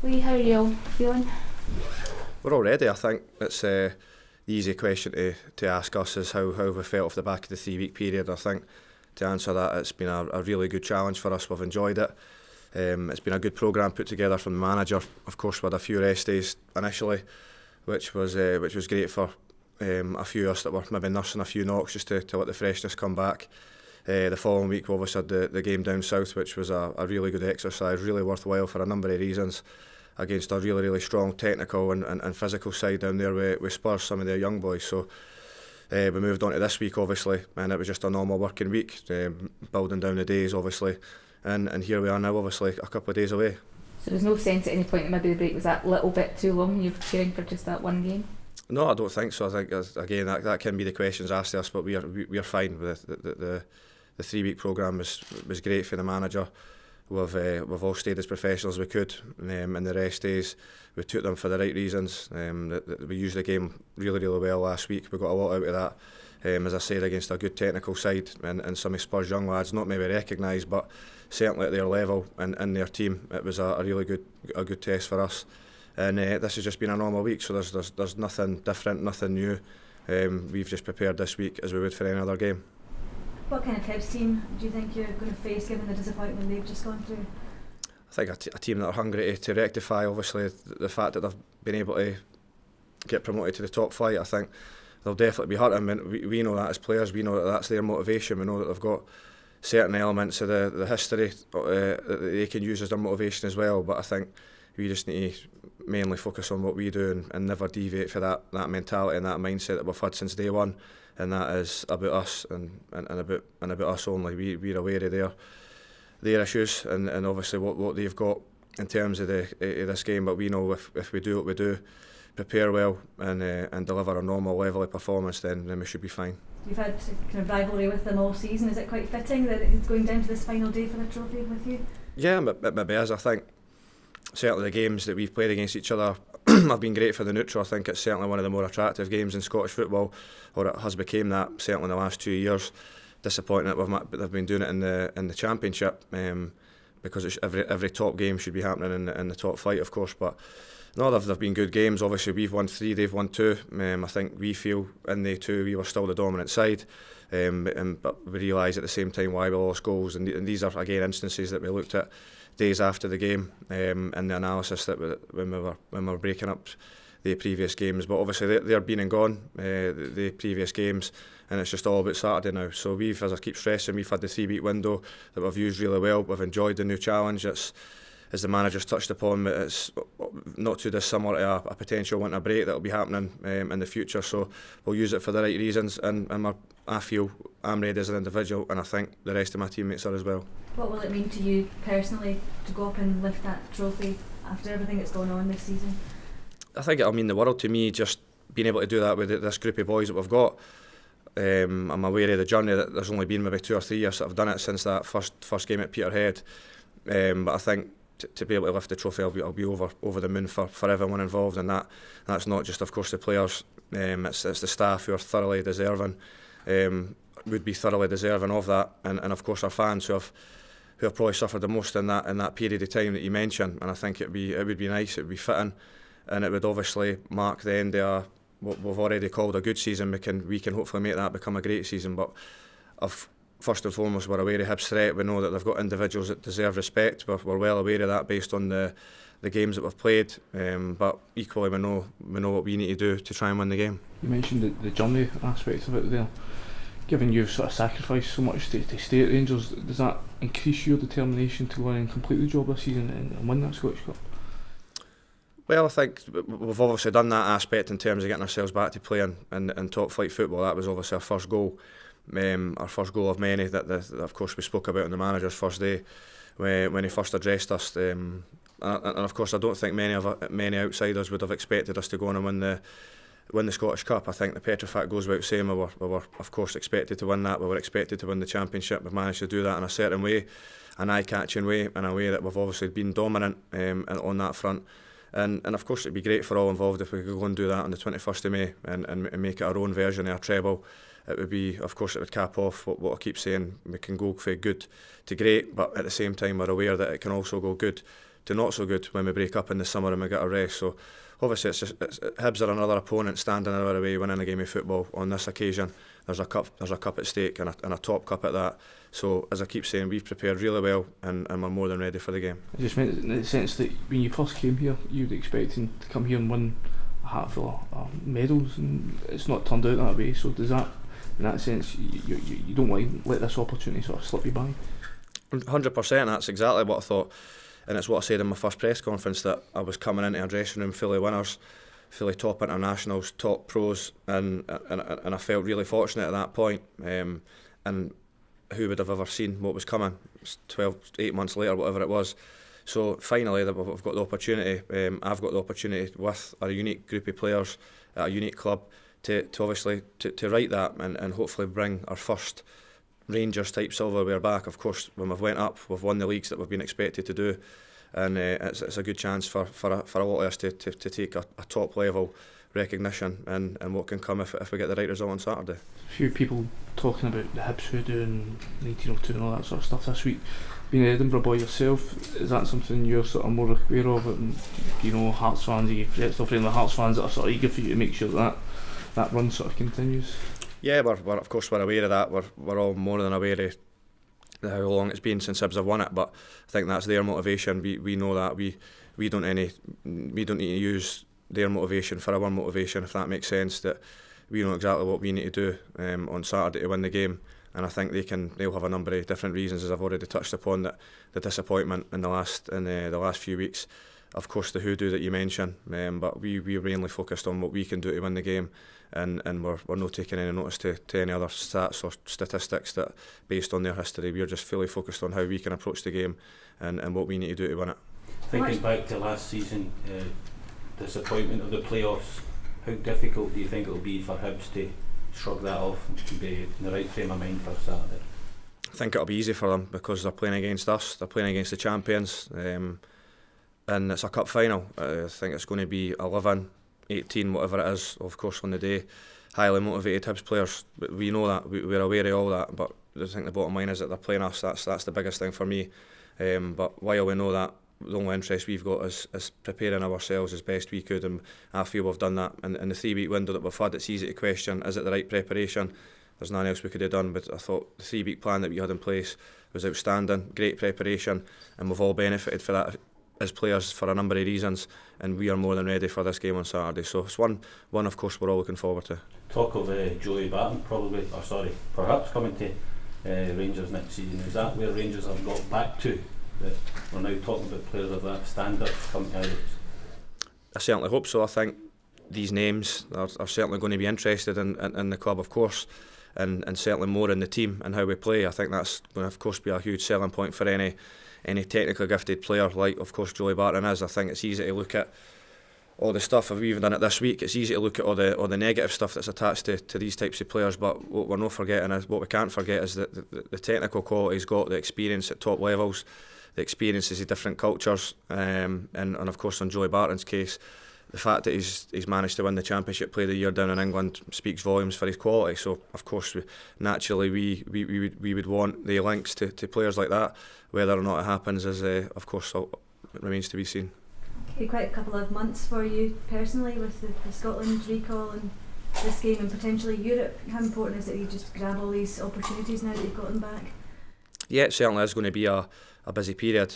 Lee, how are you all feeling? We're all ready. I think it's the easy question to ask us is how we felt off the back of the 3 week period. I think to answer that, it's been a really good challenge for us. We've enjoyed it. It's been a good programme put together from the manager. Of course, we had a few rest days initially, which was great for a few of us that were maybe nursing a few knocks just to let the freshness come back. The following week we obviously had the game down south, which was a really good exercise, really worthwhile for a number of reasons, against a really strong technical and physical side down there with Spurs, some of their young boys. So we moved on to this week obviously, and it was just a normal working week, building down the days obviously, and here we are now obviously a couple of days away. So there's no sense at any point that maybe the break was that little bit too long and you're cheering for just that one game? No, I don't think so. I think again that can be the questions asked of us, but we are fine with the 3 week programme was great for the manager. We've all stayed as professional as we could in the rest days. We took them for the right reasons. We used the game really well last week. We got a lot out of that. As I said, against a good technical side and some of Spurs young lads, not maybe recognised, but certainly at their level and in their team, it was a really good test for us. And this has just been a normal week, so there's nothing different, nothing new. We've just prepared this week as we would for any other game. What kind of Hibs team do you think you're going to face given the disappointment they've just gone through? I think a team that are hungry to rectify obviously the fact that they've been able to get promoted to the top flight. I think they'll definitely be hurting. We know that as players, we know that that's their motivation. We know that they've got certain elements of the history that they can use as their motivation as well, but I think we just need to mainly focus on what we do and never deviate for that mentality and that mindset that we've had since day one, and that is about us and about us only. We're aware of their issues and obviously what they've got in terms of this game, but we know if we do what we do, prepare well and deliver a normal level of performance, then we should be fine. You've had kind of rivalry with them all season. Is it quite fitting that it's going down to this final day for the trophy with you? Yeah, it maybe is. I think certainly the games that we've played against each other have been great for the neutral. I think it's certainly one of the more attractive games in Scottish football, or it has become that certainly in the last 2 years. Disappointing that they've been doing it in the Championship, because every top game should be happening in the top flight, of course. But no, they've been good games. Obviously, we've won 3, they've won 2. I think we feel in the 2 we were still the dominant side, but we realise at the same time why we lost goals. And these are again instances that we looked at days after the game, and the analysis that when we were breaking up the previous games. But obviously they're been and gone, the previous games, and it's just all about Saturday now. So we've, as I keep stressing, we've had the 3 week window that we've used really well. We've enjoyed the new challenge. It's, as the manager's touched upon, it's not too dissimilar to a potential winter break that will be happening in the future. So we'll use it for the right reasons, and I feel I'm ready as an individual, and I think the rest of my teammates are as well. What will it mean to you personally to go up and lift that trophy after everything that's going on this season? I think it'll mean the world to me, just being able to do that with this group of boys that we've got. I'm aware of the journey that there's only been maybe 2 or 3 years that I've done it since that first game at Peterhead, but I think to be able to lift the trophy, I'll be over the moon for everyone involved, and that's not just of course the players, it's the staff who are thoroughly deserving, would be thoroughly deserving of that, and of course our fans who have probably suffered the most in that period of time that you mentioned. And I think it would be nice, it would be fitting, and it would obviously mark the end of what we've already called a good season. We can hopefully make that become a great season. But first and foremost, we're aware of Hibs' threat. We know that they've got individuals that deserve respect. We're well aware of that based on the games that we've played. But equally, we know what we need to do to try and win the game. You mentioned the journey aspect of it there. Given you've sort of sacrificed so much to stay at Rangers, does that increase your determination to go and complete the job this season and win that Scottish Cup? Well, I think we've obviously done that aspect in terms of getting ourselves back to playing in top flight football. That was obviously our first goal, of many that of course we spoke about on the manager's first day when he first addressed us. And of course, I don't think many outsiders would have expected us to go on and win the Scottish Cup. I think the petrified goes without saying. We were of course expected to win that. We were expected to win the Championship. We've managed to do that in a certain way, an eye-catching way, in a way that we've obviously been dominant on that front. And of course it'd be great for all involved if we could go and do that on the 21st of May and make it our own version of our treble. It would be, of course, it would cap off what I keep saying. We can go for good to great, but at the same time we're aware that it can also go good not so good when we break up in the summer and we get a rest. So obviously Hibs are another opponent standing in our way winning a game of football. On this occasion there's a cup at stake, and a top cup at that. So as I keep saying, we've prepared really well, and we're more than ready for the game. I just meant in the sense that when you first came here, you were expecting to come here and win a hatful of medals, and it's not turned out that way. So does that, in that sense, you don't want to let this opportunity sort of slip you by? 100%, that's exactly what I thought, and it's what I said in my first press conference, that I was coming into a dressing room full of winners, fully top internationals, top pros, and I felt really fortunate at that point. And who would have ever seen what was coming 8 months later, whatever it was. So finally I've got the opportunity, I've got the opportunity with a unique group of players at a unique club to obviously to write that and hopefully bring our first Rangers type silverware back. Of course, when we've went up, we've won the leagues that we've been expected to do, and it's a good chance for a lot of us to take a top level recognition and what can come if we get the right result on Saturday. A few people talking about the Hibs hoodoo and 1902 and all that sort of stuff this week. Being an Edinburgh boy yourself, is that something you're sort of more aware of? And, you know, Hearts fans, are you still friendly Hearts fans that are sort of eager for you to make sure that run sort of continues? Yeah, we're of course we're aware of that. We're all more than aware of how long it's been since Hibs have won it, but I think that's their motivation. We know that we don't need to use their motivation for our motivation, if that makes sense. That we know exactly what we need to do on Saturday to win the game, and I think they'll have a number of different reasons, as I've already touched upon, that the disappointment in the last few weeks, of course the hoodoo that you mentioned, but we're mainly focused on what we can do to win the game, and we're not taking any notice to any other stats or statistics that based on their history. We're just fully focused on how we can approach the game and what we need to do to win it. Thinking back to last season, disappointment of the playoffs, how difficult do you think it will be for Hibs to shrug that off and be in the right frame of mind for Saturday? I think it'll be easy for them because they're playing against us, they're playing against the champions, and it's a cup final. I think it's going to be 11, 18, whatever it is, of course, on the day. Highly motivated Hibs players, we know that, we're aware of all that, but I think the bottom line is that they're playing us. That's the biggest thing for me. But while we know that, the only interest we've got is preparing ourselves as best we could, and I feel we've done that. And in the 3-week window that we've had, it's easy to question, is it the right preparation? There's nothing else we could have done, but I thought the 3-week plan that we had in place was outstanding, great preparation, and we've all benefited for that as players for a number of reasons, and we are more than ready for this game on Saturday. So it's one of course we're all looking forward to. Talk of Joey Barton perhaps coming to Rangers next season. Is that where Rangers have got back to? That we're now talking about players of that standard coming out? I certainly hope so. I think these names are certainly going to be interested in the club, of course, and certainly more in the team and how we play. I think that's going to, of course, be a huge selling point for any technically gifted player like, of course, Joey Barton is. I think it's easy to look at all the stuff. We've even done it this week. It's easy to look at all the negative stuff that's attached to these types of players, but what we're not forgetting is, what we can't forget is that the technical quality he's got, the experience at top levels, the experiences of different cultures, and of course on Joey Barton's case, the fact that he's managed to win the Championship Player of the Year down in England speaks volumes for his quality. So of course naturally we would want the links to players like that. Whether or not it happens is of course remains to be seen. Okay, quite a couple of months for you personally with the Scotland recall and this game and potentially Europe. How important is it that you just grab all these opportunities now that you've got them back? Yeah, it certainly is going to be a busy period.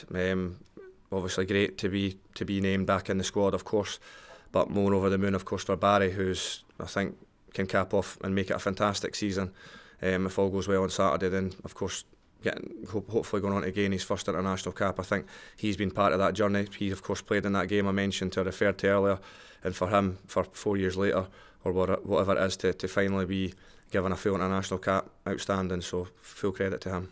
Obviously great to be named back in the squad, of course, but more over the moon, of course, for Barry, who's I think can cap off and make it a fantastic season. If all goes well on Saturday, then of course hopefully going on to gain his first international cap. I think he's been part of that journey. He of course played in that game I mentioned, to referred to earlier, and for him, for 4 years later or whatever it is, to finally be given a full international cap, outstanding. So full credit to him.